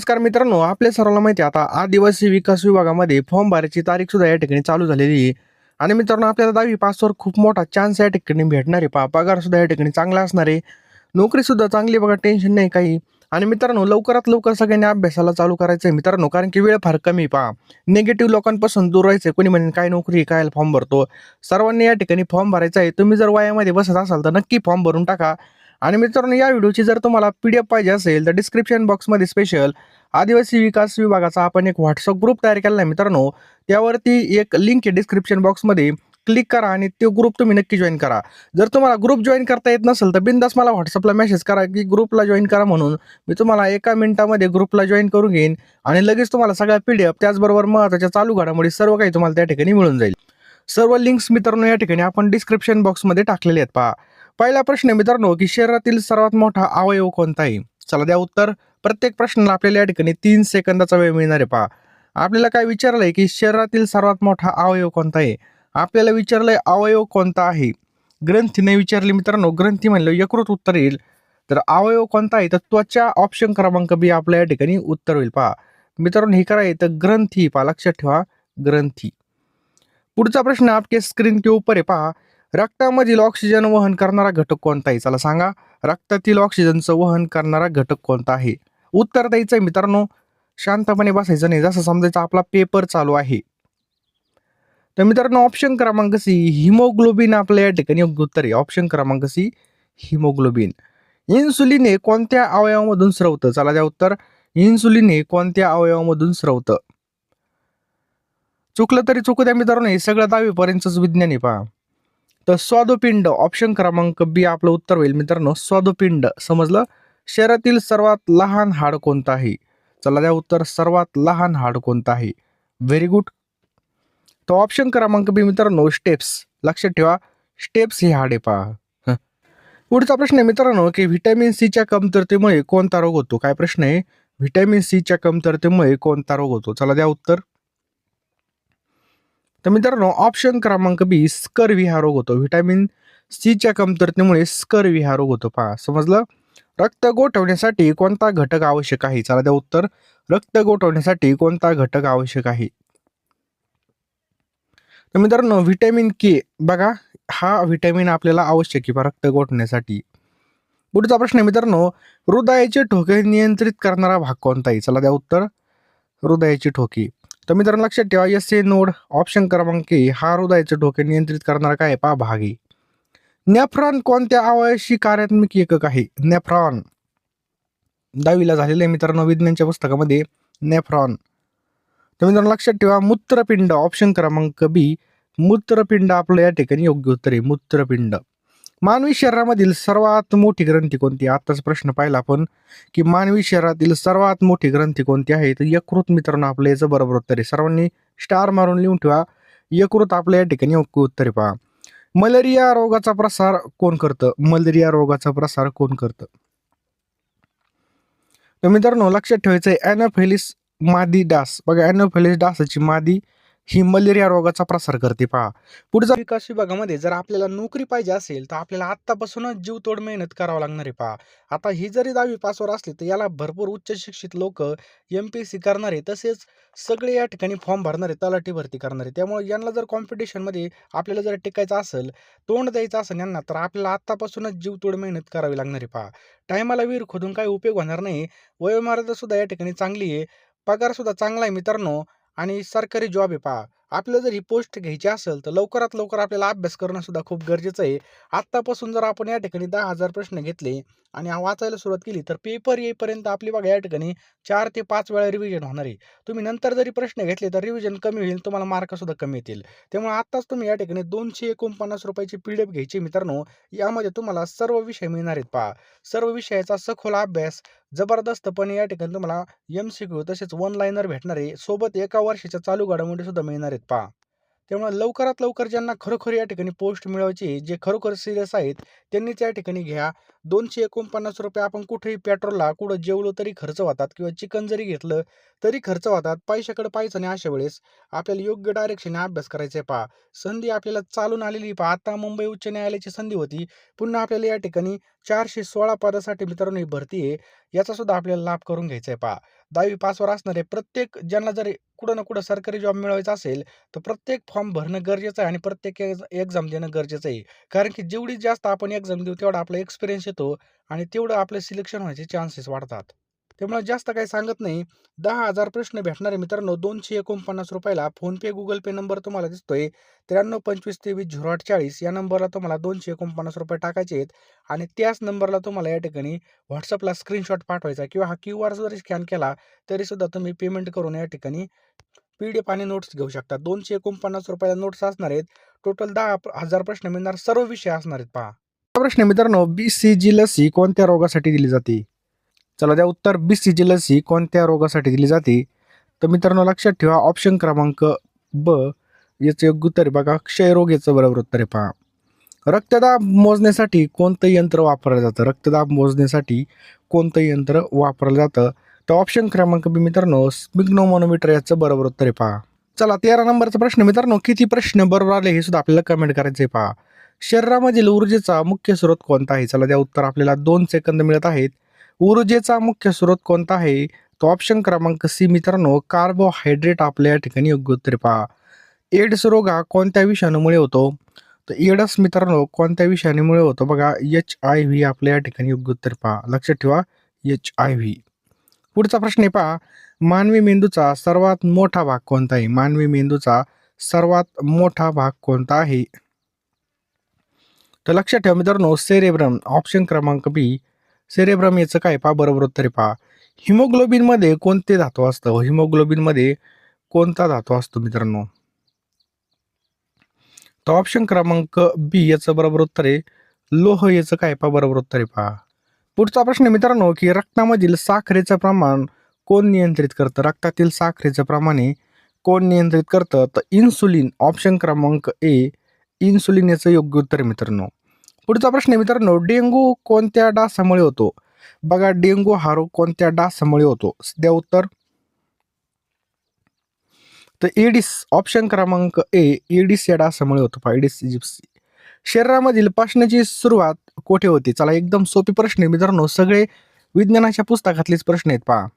नमस्कार मित्रांनो, आपल्या सर्वांना माहिती आहे आता आदिवासी विकास विभागामध्ये फॉर्म भरायची तारीख सुद्धा या ठिकाणी चालू झालेली आहे. आणि मित्रांनो आपल्याला 10वी पासवर खूप मोठा चान्स या ठिकाणी भेटणार आहे. पगार सुद्धा या ठिकाणी चांगला असणार आहे. नोकरी सुद्धा चांगली आहे बघा, टेन्शन नाही काही. आणि मित्रांनो लवकरात लवकर सगळ्यांनी अभ्यासाला चालू करायचं आहे मित्रांनो, कारण की वेळ फार कमी आहे. पहा, निगेटिव्ह लोकांपासून दूर राहायचं. कोणी म्हणेल काय नोकरी आहे, काय फॉर्म भरतो. सर्वांनी या ठिकाणी फॉर्म भरायचा आहे. तुम्ही जर वयामध्ये बसत असाल तर नक्की फॉर्म भरून टाका. आणि मित्रांनो या व्हिडिओची जर तुम्हाला PDF पाहिजे असेल तर डिस्क्रिप्शन बॉक्समध्ये स्पेशल आदिवासी विकास विभागाचा आपण एक WhatsApp ग्रुप तयार केला आहे मित्रांनो. त्यावरती एक लिंक आहे डिस्क्रिप्शन बॉक्समध्ये, क्लिक करा आणि तो ग्रुप तुम्ही नक्की जॉईन करा. जर तुम्हाला ग्रुप जॉईन करता येत नसेल तर बिनधास्त मला WhatsAppला मेसेज करा की ग्रुपला जॉईन करा म्हणून. मी तुम्हाला एका मिनिटामध्ये ग्रुपला जॉईन करून घेईन आणि लगेच तुम्हाला सगळ्या PDF त्याचबरोबर महत्त्वाच्या चालू घडामोडी सर्व काही तुम्हाला त्या ठिकाणी मिळून जाईल. सर्व लिंक्स मित्रांनो या ठिकाणी आपण डिस्क्रिप्शन बॉक्समध्ये टाकलेले आहेत. पहा, पहिला प्रश्न आहे मित्रांनो की शरीरातील सर्वात मोठा अवयव कोणता आहे? चला द्या उत्तर. प्रत्येक प्रश्नाला आपल्याला या ठिकाणी 3 सेकंदाचा वेळ मिळणार आहे. पहा, आपल्याला काय विचारलंय की शरीरातील सर्वात मोठा अवयव कोणता आहे? आपल्याला विचारलंय अवयव कोणता आहे. ग्रंथी नाही विचारली मित्रांनो, ग्रंथी म्हणलं यकृत उत्तर येईल. तर अवयव कोणता आहे तर त्वचा ऑप्शन क्रमांक बी आपल्या या ठिकाणी उत्तर होईल. पहा मित्रांनो हे काय आहे तर ग्रंथी. पहा लक्षात ठेवा, ग्रंथी. पुढचा प्रश्न आपके स्क्रीन के ऊपर आहे. पहा, रक्तामधील ऑक्सिजन वहन करणारा घटक कोणता आहे? चला सांगा, रक्तातील ऑक्सिजनचं वहन करणारा घटक कोणता आहे? उत्तर द्यायचं आहे मित्रांनो, शांतपणे बसायचं नाही, जसं समजायचं आपला पेपर चालू आहे. तर मित्रांनो ऑप्शन क्रमांक सी हिमोग्लोबिन आपल्या या ठिकाणी योग्य उत्तर आहे. ऑप्शन क्रमांक सी हिमोग्लोबिन. इन्सुलिन हे कोणत्या अवयवामधून स्रवतं? चला द्या उत्तर. इन्सुलिन हे कोणत्या अवयवामधून स्रवतं? चुकलं तरी चुकू द्या मित्रांनो, हे सगळं 10वी पर्यंतच विज्ञान आहे. पहा, तर स्वादुपिंड ऑप्शन क्रमांक बी आपलं उत्तर होईल मित्रांनो, स्वादुपिंड. समजलं. शरीरातील सर्वात लहान हाड कोणतं आहे? चला द्या उत्तर. सर्वात लहान हाड कोणतं आहे? Very good. तो ऑप्शन क्रमांक बी मित्रांनो स्टेप्स. लक्षात ठेवा, स्टेप्स हे हाड आहे. पहा, पुढचा प्रश्न आहे मित्रांनो की व्हिटॅमिन सीच्या कमतरतेमुळे कोणता रोग होतो? काय प्रश्न आहे? व्हिटॅमिन सीच्या कमतरतेमुळे कोणता रोग होतो? चला द्या उत्तर. तर मित्रांनो ऑप्शन क्रमांक बी स्कर्वी हा रोग होतो. व्हिटॅमिन सीच्या कमतरतेमुळे स्कर्वी हा रोग होतो. पहा, समजलं. रक्त गोठवण्यासाठी कोणता घटक आवश्यक आहे? चला द्या उत्तर. रक्त गोठवण्यासाठी कोणता घटक आवश्यक आहे? तर मित्रांनो व्हिटॅमिन के. बघा, हा व्हिटॅमिन आपल्याला आवश्यक आहे रक्त गोठवण्यासाठी. पुढचा प्रश्न आहे मित्रांनो, हृदयाचे ठोके नियंत्रित करणारा भाग कोणता आहे? चला द्या उत्तर. हृदयाची ठोके. तर मित्रांनो लक्षात ठेवा, SA नोड ऑप्शन क्रमांक ए हा हृदयाचे ठोके नियंत्रित करणारा काय पहा भाग आहे. नेफ्रॉन कोणत्या अवयवाशी कार्यात्मक एकक आहे? नेफ्रॉन 10वीला झालेलं आहे मित्रांनो विज्ञानच्या पुस्तकामध्ये. नेफ्रॉन. तर मित्रांनो लक्षात ठेवा, मूत्रपिंड ऑप्शन क्रमांक बी मूत्रपिंड आपलं या ठिकाणी योग्य उत्तर आहे. मूत्रपिंड. मानवी शरीरामधील सर्वात मोठी ग्रंथी कोणती? आताच प्रश्न पाहिला आपण की मानवी शरीरातील सर्वात मोठी ग्रंथी कोणती आहे? तर यकृत मित्रांनो आपलं याचं बरोबर उत्तर आहे. सर्वांनी स्टार मारून लिहून ठेवा, यकृत आपल्या या ठिकाणी योग्य उत्तर आहे. पहा, मलेरिया रोगाचा प्रसार कोण करतं? मलेरिया रोगाचा प्रसार कोण करतं? तर मित्रांनो लक्षात ठेवायचं आहे ॲनोफिलिस मादी डास. बघा, ॲनोफिलिस डासाची मादी ही मलेरिया रोगाचा प्रसार करते. पहा, पुढचा विकास विभागामध्ये जर आपल्याला नोकरी पाहिजे असेल तर आपल्याला आत्तापासूनच जीवतोड मेहनत करावं लागणार आहे. पहा, आता ही जरी 10वी पासवर असली तर याला भरपूर उच्च शिक्षित लोक MPSC करणार आहे, तसेच सगळे या ठिकाणी फॉर्म भरणार आहे, तलाठी भरती करणार आहे. त्यामुळे यांना जर कॉम्पिटिशनमध्ये आपल्याला जर टिकायचं असेल, तोंड द्यायचं असेल यांना, तर आपल्याला आत्तापासूनच जीवतोड मेहनत करावी लागणार आहे. पहा, टायमाला विहीर खोदून काही उपयोग होणार नाही. वयोमर्यादा सुद्धा या ठिकाणी चांगली आहे, पगार सुद्धा चांगला आहे मित्रांनो, आणि सरकारी जॉब आहे. पहा, आपल्याला जर ही पोस्ट घ्यायची असेल तर लवकरात लवकर आपल्याला अभ्यास करणं सुद्धा खूप गरजेचं आहे. आत्तापासून जर आपण या ठिकाणी 10,000 प्रश्न घेतले आणि वाचायला सुरुवात केली तर पेपर येईपर्यंत आपली बघा या ठिकाणी 4 ते 5 वेळा रिव्हिजन होणार आहे. तुम्ही नंतर जरी प्रश्न घेतले तर रिव्हिजन कमी होईल, तुम्हाला मार्क सुद्धा कमी येतील. त्यामुळे आत्ताच तुम्ही या ठिकाणी 249 रुपयाची PDF घ्यायची मित्रांनो. यामध्ये तुम्हाला सर्व विषय मिळणार आहेत. पहा, सर्व विषयाचा सखोल अभ्यास जबरदस्तपणे या ठिकाणी तुम्हाला MCQ तसेच वन लाईनर भेटणार आहे. सोबत एका वर्षाच्या चालू घडामोडी सुद्धा मिळणार आहेत. पहा, त्यामुळे लवकरात लवकर ज्यांना खरोखर या ठिकाणी पोस्ट मिळवायची, जे खरोखर सिरियस आहेत त्यांनीच या ठिकाणी घ्या. ₹249 आपण कुठेही पेट्रोलला कुठं जेवलो तरी खर्च होतात किंवा चिकन जरी घेतलं तरी खर्च होतात. पैशाकडे पाहायचं नाही अशा वेळेस. आपल्याला योग्य डायरेक्शनने अभ्यास करायचा आहे पहा. संधी आपल्याला चालून आलेली पहा. आता मुंबई उच्च न्यायालयाची संधी होती. पुन्हा आपल्याला या ठिकाणी 416 पदासाठी मित्रांनो ही भरती आहे. याचा सुद्धा आपल्याला लाभ करून घ्यायचा आहे पहा. 10वी पासवर असणारे प्रत्येक ज्यांना जर कुठं ना कुठं सरकारी जॉब मिळवायचा असेल, तर प्रत्येक फॉर्म भरणं गरजेचं आहे आणि प्रत्येक एक्झाम देणं गरजेचं आहे. कारण की जेवढी जास्त आपण एक्झाम देऊ तेवढा आपला एक्सपिरियन्स येतो आणि तेवढं आपलं सिलेक्शन व्हायचे चान्सेस वाढतात. त्यामुळे जास्त काही सांगत नाही. 10,000 प्रश्न भेटणार आहे मित्रांनो ₹249 ला. फोनपे, गुगल पे नंबर तुम्हाला दिसतोय. 9325230840 या नंबरला तुम्हाला ₹249 टाकायचे आहेत आणि त्याच नंबरला तुम्हाला या ठिकाणी WhatsAppला स्क्रीनशॉट पाठवायचा किंवा हा QR जरी स्कॅन केला तरी सुद्धा तुम्ही पेमेंट करून या ठिकाणी PDF आणि नोट्स घेऊ शकता. ₹249 नोट्स असणार आहेत. टोटल 10,000 प्रश्न मिळणार. सर्व विषय असणार आहेत पहा. प्रश्न मित्रांनो, BCG लसी कोणत्या रोगासाठी दिली जाते? चला द्या उत्तर. BCG लसी कोणत्या रोगासाठी दिली जाते? तर मित्रांनो लक्षात ठेवा ऑप्शन क्रमांक ब याचं योग्य उत्तर आहे बघा क्षयरोग याचं बरोबर उत्तर आहे पहा. रक्तदाब मोजण्यासाठी कोणतं यंत्र वापरलं जातं? रक्तदाब मोजण्यासाठी कोणतं यंत्र वापरलं जातं? तर ऑप्शन क्रमांक बी मित्रांनो स्पिग्नोमॅनोमीटर याचं बरोबर उत्तर आहे पहा. चला 13 नंबरचा प्रश्न मित्रांनो, किती प्रश्न बरोबर आले हे सुद्धा आपल्याला कमेंट करायचे पहा. शरीरामधील ऊर्जेचा मुख्य स्रोत कोणता आहे? चला द्या उत्तर. आपल्याला 2 सेकंद मिळत आहेत. ऊर्जेचा मुख्य स्रोत कोणता आहे? तो ऑप्शन क्रमांक सी मित्रांनो कार्बोहायड्रेट आपल्या या ठिकाणी योग्य उत्तर पहा. एड्स रोग हा कोणत्या विषाणूमुळे होतो? तर एड्स मित्रांनो कोणत्या विषाणूमुळे होतो? बघा HIV आपल्या या ठिकाणी योग्य उत्तर पहा. लक्षात ठेवा HIV. पुढचा प्रश्न आहे पहा. मानवी मेंदूचा सर्वात मोठा भाग कोणता आहे? मानवी मेंदूचा सर्वात मोठा भाग कोणता आहे? तर लक्षात ठेवा मित्रांनो सेरेब्रम. ऑप्शन क्रमांक बी सेरेब्रम याचं काय पहा बरोबर उत्तर आहे पहा. हिमोग्लोबिनमध्ये कोणते धातू असतं? हिमोग्लोबिनमध्ये कोणता धातू असतो मित्रांनो? तर ऑप्शन क्रमांक बी याचं बरोबर उत्तर आहे लोह याचं काय पहा बरोबर उत्तर आहे पहा. पुढचा प्रश्न मित्रांनो की रक्तामधील साखरेचं प्रमाण कोण नियंत्रित करतं? रक्तातील साखरेचं प्रमाण कोण नियंत्रित करतं? तर इन्सुलिन. ऑप्शन क्रमांक ए इन्सुलिन याचं योग्य उत्तर आहे मित्रांनो. पुढचा प्रश्न आहे मित्रांनो डेंगू कोणत्या डासामुळे होतो? बघा डेंगू हा रोग कोणत्या डासामुळे होतो? द्या उत्तर. तर एडिस. ऑप्शन क्रमांक ए एडिस या डासामुळे होतो पहा. एडिस इजिप्सी. शरीरामधील पाचण्याची सुरुवात कोठे होते? चला एकदम सोपे प्रश्न आहे मित्रांनो. सगळे विज्ञानाच्या पुस्तकातलेच प्रश्न आहेत पहा.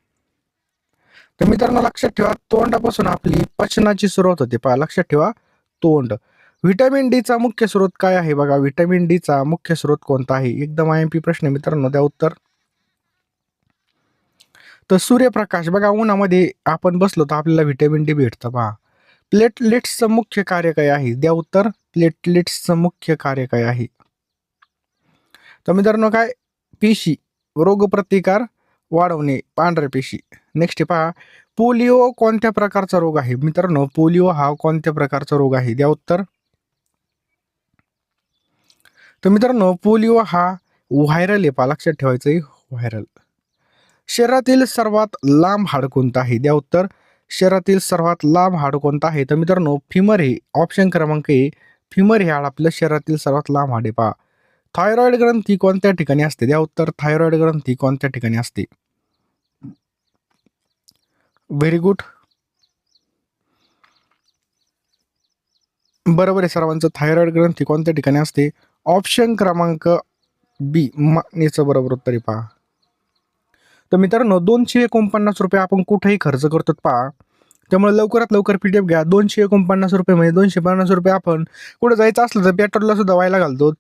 तर मित्रांनो लक्षात ठेवा तोंडापासून आपली पचनाची सुरुवात होते पहा. लक्षात ठेवा तोंड. व्हिटॅमिन डीचा मुख्य स्रोत काय आहे? बघा व्हिटॅमिन डीचा मुख्य स्रोत कोणता आहे? एकदम IMP प्रश्न आहे मित्रांनो. द्या उत्तर. तर सूर्यप्रकाश. बघा उन्हामध्ये आपण बसलो तर आपल्याला व्हिटॅमिन डी भेटतं पहा. प्लेटलेट्सचं मुख्य कार्य काय आहे? द्या उत्तर. प्लेटलेट्सचं मुख्य कार्य काय आहे? तर मित्रांनो काय पेशी रोगप्रतिकार वाढवणे पांढऱ्या पेशी. नेक्स्ट पहा पोलिओ कोणत्या प्रकारचा रोग आहे? मित्रांनो पोलिओ हा कोणत्या प्रकारचा रोग आहे? द्या उत्तर. तर मित्रांनो पोलिओ हा व्हायरल आहे पहा. लक्षात ठेवायचं आहे व्हायरल. शरीरातील सर्वात लांब हाड कोणतं आहे? द्या उत्तर. शरीरातील सर्वात लांब हाड कोणतं आहे? तर मित्रांनो फिमर हे. ऑप्शन क्रमांक ए फिमर हे हाड आपल्या शरीरातील सर्वात लांब हाड आहे पहा. थायरॉइड ग्रंथी कोणत्या ठिकाणी असते? द्या उत्तर. थायरॉइड ग्रंथी कोणत्या ठिकाणी असते? Very good. बरोबर आहे सर्वांचं. थायरॉइड ग्रंथी कोणत्या ठिकाणी असते? ऑप्शन क्रमांक बी याचं बरोबर उत्तर आहे पहा. तर मित्रांनो ₹249 आपण कुठेही खर्च करतो पहा. त्यामुळे लवकरात लवकर PDF घ्या. ₹249 म्हणजे ₹250 आपण कुठं जायचं असलं तर पेट्रोलला सुद्धा व्हायला घालतो.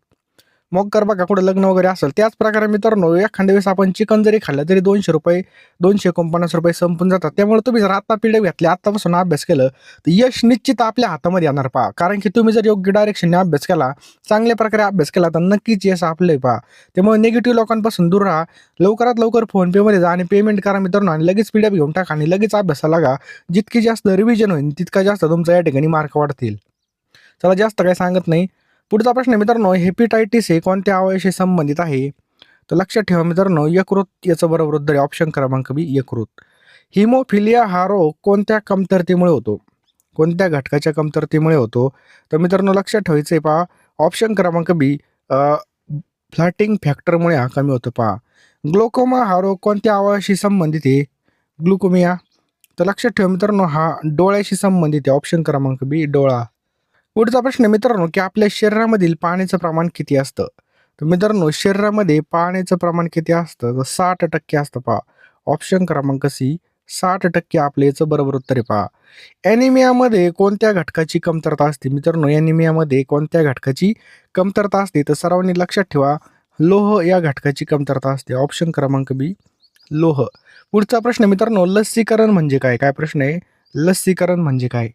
मग कर बघा कुठं लग्न वगैरे असेल. त्याच प्रकारे मित्रांनो एखाद्या वेळेस आपण चिकन जरी खाल्लं तरी ₹200 ₹249 संपून जातात. त्यामुळे तुम्ही जर आता PDF घेतली आत्तापासून अभ्यास केलं तर यश निश्चित आपल्या हातामध्ये येणार पहा. कारण की तुम्ही जर योग्य डायरेक्शनने अभ्यास केला चांगल्या प्रकारे अभ्यास केला तर नक्कीच यश आपलं पहा. त्यामुळे निगेटिव्ह लोकांपासून दूर राहा. लवकरात लवकर फोनपेमध्ये जा आणि पेमेंट करा मित्रांनो आणि लगेच PDF घेऊन टाका आणि लगेच अभ्यासाला लागा. जितकी जास्त रिव्हिजन होईल तितका जास्त तुमचा या ठिकाणी मार्क वाढतील. चला जास्त काही सांगत नाही. पुढचा प्रश्न मित्रांनो हेपेटायटिस हे कोणत्या अवयवाशी संबंधित आहे? तर लक्षात ठेवा मित्रांनो यकृत याचं बरोबर उत्तर आहे. ऑप्शन क्रमांक बी यकृत. हिमोफिलिया हा रोग कोणत्या कमतरतेमुळे होतो? कोणत्या घटकाच्या कमतरतेमुळे होतो? तर मित्रांनो लक्षात ठेवायचं आहे पहा. ऑप्शन क्रमांक बी फ्लॅटिंग फॅक्टरमुळे हा कमी होतो पहा. ग्लोकोमा हा रोग कोणत्या अवयवाशी संबंधित आहे? ग्लुकोमिया. तर लक्षात ठेवा मित्रांनो, हा डोळ्याशी संबंधित आहे. ऑप्शन क्रमांक बी डोळा. पुढचा प्रश्न मित्रांनो, की आपल्या शरीरामधील पाण्याचं प्रमाण किती असतं? तर मित्रांनो, शरीरामध्ये पाण्याचं प्रमाण किती असतं? तर 60% असतं पहा. ऑप्शन क्रमांक सी 60% आपलं याचं बरोबर उत्तर आहे पहा. ॲनिमियामध्ये कोणत्या घटकाची कमतरता असते? मित्रांनो, ॲनिमियामध्ये कोणत्या घटकाची कमतरता असते? तर सर्वांनी लक्षात ठेवा, लोह या घटकाची कमतरता असते. ऑप्शन क्रमांक बी लोह. पुढचा प्रश्न मित्रांनो, लसीकरण म्हणजे काय? काय प्रश्न आहे? लसीकरण म्हणजे काय?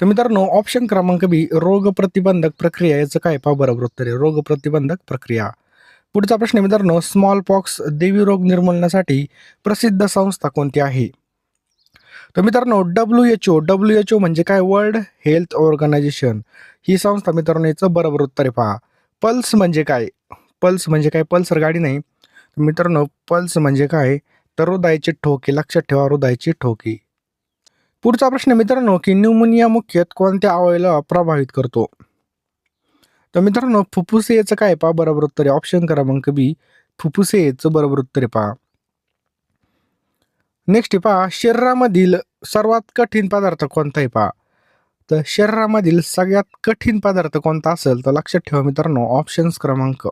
तर मित्रांनो, ऑप्शन क्रमांक बी रोगप्रतिबंधक प्रक्रिया याचं काय पहा बरोबर उत्तर आहे. रोगप्रतिबंधक प्रक्रिया. पुढचा प्रश्न आहे मित्रांनो, स्मॉल पॉक्स देवी रोग निर्मूलनासाठी प्रसिद्ध संस्था कोणती आहे? तर मित्रांनो, WHO म्हणजे काय? World health organisation. ही संस्था मित्रांनो याचं बरोबर उत्तर आहे पहा. पल्स म्हणजे काय? पल्स म्हणजे काय? पल्सर गाडी नाही. मित्रांनो, पल्स म्हणजे काय? तर हृदयाचे ठोके. लक्षात ठेवा, हृदयाची ठोके. पुढचा प्रश्न मित्रांनो, की न्यूमोनिया मुख्यतः कोणत्या अवयवाला प्रभावित करतो? तर मित्रांनो, फुफ्फुसे याचं काय पहा बरोबर उत्तर आहे. ऑप्शन क्रमांक बी फुफ्फुसे याचं बरोबर उत्तर आहे पहा. नेक्स्ट आहे पहा, शरीरामधील सर्वात कठीण पदार्थ कोणता आहे पहा? तर शरीरामधील सगळ्यात कठीण पदार्थ कोणता असेल तर लक्षात ठेवा मित्रांनो, ऑप्शन्स क्रमांक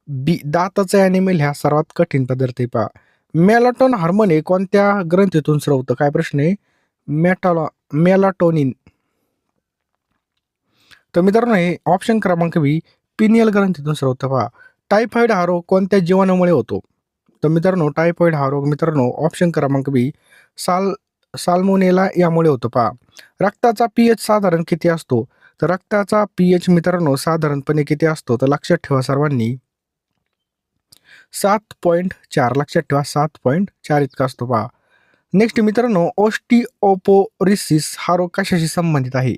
बी दाताचा ॲनिमल ह्या सर्वात कठीण पदार्थ आहे पहा. मेलाटोन हार्मोन हे कोणत्या ग्रंथीतून स्रवतं? काय प्रश्न आहे? मेलाटोनिन. तर मित्रांनो, हे ऑप्शन क्रमांक बी पिनियल ग्रंथीतून स्रवतं पहा. टायफॉइड हा रोग कोणत्या जीवाणूमुळे होतो? तर मित्रांनो, टायफॉइड हा रोग मित्रांनो ऑप्शन क्रमांक बी साल साल्मोनेला यामुळे होतो पहा. रक्ताचा पीएच साधारण किती असतो? तर रक्ताचा पीएच मित्रांनो साधारणपणे किती असतो? तर लक्षात ठेवा सर्वांनी 7.4. लक्षात ठेवा 7.4 इतका असतो पहा. नेक्स्ट मित्रांनो, ऑस्टिओपोरोसिस हा रोग कशाशी संबंधित आहे?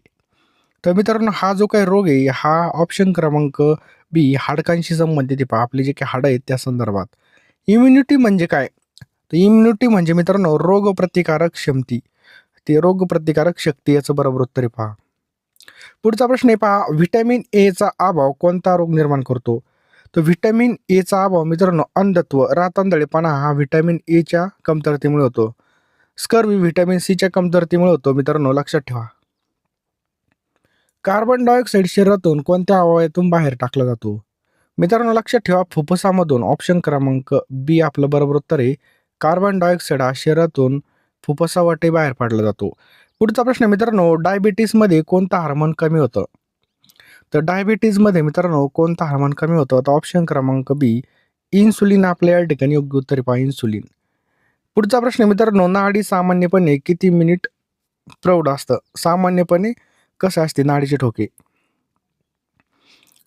तर मित्रांनो, हा जो काही रोग आहे हा ऑप्शन क्रमांक बी हाडकांशी संबंधित आहे पहा. आपली जे काही हाडं आहेत त्या संदर्भात. इम्युनिटी म्हणजे काय? तर इम्युनिटी म्हणजे मित्रांनो रोगप्रतिकारक क्षमती. ते रोगप्रतिकारक शक्ती याचं बरोबर उत्तर आहे पहा. पुढचा प्रश्न आहे पहा, व्हिटॅमिन एचा अभाव कोणता रोग निर्माण करतो? तर व्हिटॅमिन एचा अभाव मित्रांनो अंधत्व, रातआंधळेपणा हा व्हिटॅमिन एच्या कमतरतेमुळे होतो. स्कर्वी व्हिटॅमिन सीच्या कमतरतेमुळे होतो मित्रांनो, लक्षात ठेवा. कार्बन डायऑक्साईड शरीरातून कोणत्या अवयवातून बाहेर टाकला जातो? मित्रांनो लक्षात ठेवा, फुफ्फुसामधून. ऑप्शन क्रमांक बी आपलं बरोबर उत्तर आहे. कार्बन डायऑक्साईड हा शरीरातून फुफ्फुसावाटे बाहेर पाडला जातो. पुढचा प्रश्न मित्रांनो, डायबिटीसमध्ये कोणतं हार्मोन कमी होतं? तर डायबिटीजमध्ये मित्रांनो कोणतं हार्मोन कमी होतं? तर ऑप्शन क्रमांक बी इन्सुलिन आपल्या या ठिकाणी योग्य उत्तर आहे पहा, इन्सुलिन. पुढचा प्रश्न मित्रांनो, नाडी सामान्यपणे किती मिनिट प्रौढ असतं? सामान्यपणे कसं असते नाडीचे ठोके?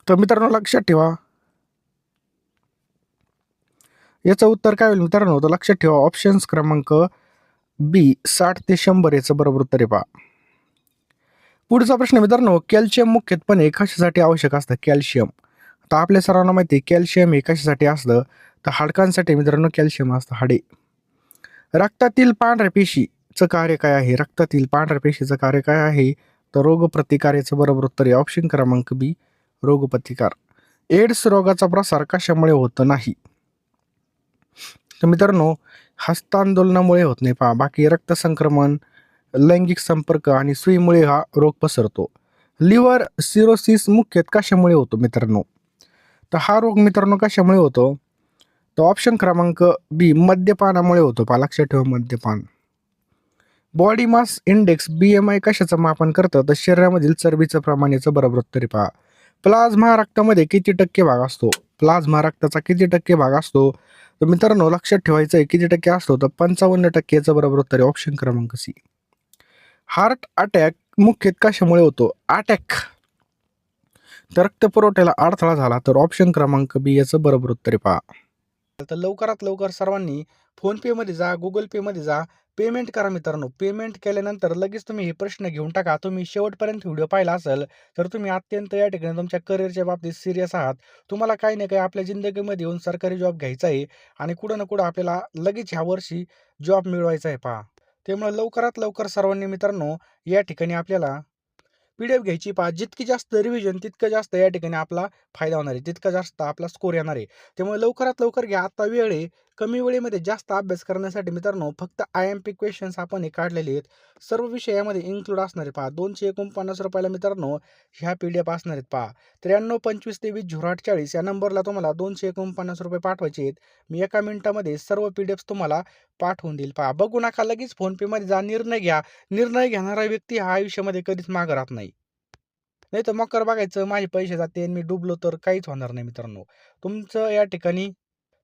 तर मित्रांनो लक्षात ठेवा, याचं उत्तर काय होईल मित्रांनो? तर लक्षात ठेवा, ऑप्शन्स क्रमांक बी 60 ते 100 याचं बरोबर उत्तर आहे पहा. पुढचा प्रश्न मित्रांनो, कॅल्शियम मुख्यत्वेपणे कशासाठी आवश्यक असतं? कॅल्शियम. तर आपल्या सर्वांना माहिती आहे कॅल्शियम हे कशासाठी असतं? तर हाडकांसाठी मित्रांनो कॅल्शियम असतं, हाडे. रक्तातील पांढऱ्या पेशीचं कार्य काय आहे? रक्तातील पांढऱ्या पेशीचं कार्य काय आहे? तर रोगप्रतिकार याचं बरोबर उत्तर आहे. ऑप्शन क्रमांक बी रोगप्रतिकार. एड्स रोगाचा प्रसार कशामुळे होत नाही? तर मित्रांनो, हस्तांदोलनामुळे होत नाही पहा. बाकी रक्तसंक्रमण, लैंगिक संपर्क आणि सुईमुळे हा रोग पसरतो. लिव्हर सिरोसिस मुख्यतः कशामुळे होतो मित्रांनो? तर हा रोग मित्रांनो कशामुळे होतो? तर ऑप्शन क्रमांक बी मद्यपानामुळे होतो पहा. लक्षात ठेवा, मद्यपान. बॉडी मास इंडेक्स BMI कशाचं मापन करतं? तर शरीरामधील चरबीचं प्रमाण याचं बरोबर उत्तर आहे पहा. प्लाझ्मा रक्तामध्ये किती टक्के भाग असतो? प्लाझ्मा रक्ताचा किती टक्के भाग असतो? तर मित्रांनो लक्षात ठेवायचं आहे किती टक्के असतो? तर 55% याचं बरोबर उत्तर आहे. ऑप्शन क्रमांक सी. हार्ट अटॅक मुख्यतः कशामुळे होतो? अटॅक तर रक्तपुरवठ्याला अडथळा झाला तर ऑप्शन क्रमांक बी याचं बरोबर उत्तर आहे पहा. तर लवकरात लवकर सर्वांनी फोनपेमध्ये जा, गुगल पेमध्ये जा, पेमेंट करा मित्रांनो. पेमेंट केल्यानंतर लगेच तुम्ही हे प्रश्न घेऊन टाका. तुम्ही शेवटपर्यंत व्हिडिओ पाहिला असेल तर तुम्ही अत्यंत या ठिकाणी तुमच्या करिअरच्या बाबतीत सिरियस आहात. तुम्हाला काही ना काही आपल्या जिंदगीमध्ये येऊन सरकारी जॉब घ्यायचा आहे आणि कुठं ना कुठं आपल्याला लगेच ह्या वर्षी जॉब मिळवायचा आहे पहा. त्यामुळे लवकरात लवकर सर्वांनी मित्रांनो या ठिकाणी आपल्याला पी-डी-एफ घ्यायची पहा. जितकी जास्त रिव्हिजन तितकं जास्त या ठिकाणी आपला फायदा होणार आहे. तितका जास्त आपला स्कोर येणार आहे. त्यामुळे लवकरात लवकर घ्या. आता वेळ आहे. कमी वेळेमध्ये जास्त अभ्यास करण्यासाठी मित्रांनो फक्त आय-एम-पी क्वेश्चन्स आपण हे काढलेले आहेत. सर्व विषय यामध्ये इन्क्लूड असणार आहे पहा. ₹249 ला मित्रांनो ह्या पी-डी-एफ असणार आहेत पहा. 9325230048 या नंबरला तुम्हाला ₹249 पाठवायचे आहेत. मी एका मिनिटामध्ये सर्व पी-डी-एफ्स तुम्हाला पाठवून देईल पहा. बघू नका, लगेच फोनपेमध्ये जा, निर्णय घ्या. निर्णय घेणारा व्यक्ती हा आयुष्यामध्ये कधीच मागं राहत नाही. नाहीतर मकर बघायचं माझे पैसे जाते आणि मी डुबलो तर काहीच होणार नाही मित्रांनो. तुमचं या ठिकाणी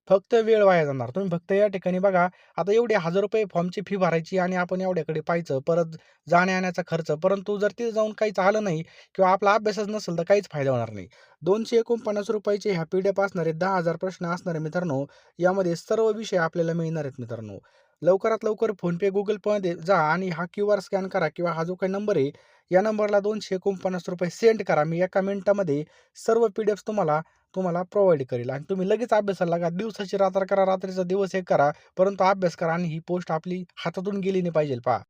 फक्त वेळ वाया जाणार. तुम्ही फक्त या ठिकाणी बघा, आता एवढे ₹1000 फॉर्मची फी भरायची आणि आपण एवढ्याकडे पाहायचं, परत जाण्या-येण्याचा खर्च. परंतु जर तिथे जाऊन काहीच आलं नाही किंवा आपला अभ्यासच नसेल तर काहीच फायदा होणार नाही. ₹249 चे ह्या पी-डी-एफ असणार आहेत. 10,000 प्रश्न असणार आहे मित्रांनो. यामध्ये सर्व विषय आपल्याला मिळणार आहेत मित्रांनो. लवकरात लवकर फोनपे, Google Peमध्ये जा आणि हा क्यूआर स्कॅन करा किंवा हा जो काही नंबर आहे, या नंबरला ₹249 सेंड करा. मी एका मिनिटामध्ये सर्व पी-डी-एफ्स तुम्हाला तुम्हाला प्रोव्हाईड करेल आणि तुम्ही लगेच अभ्यासाला लागा. दिवसाची रात्र करा, रात्रीचा दिवस एक करा, परंतु अभ्यास करा आणि ही पोस्ट आपली हातातून गेली नाही पाहिजे पहा.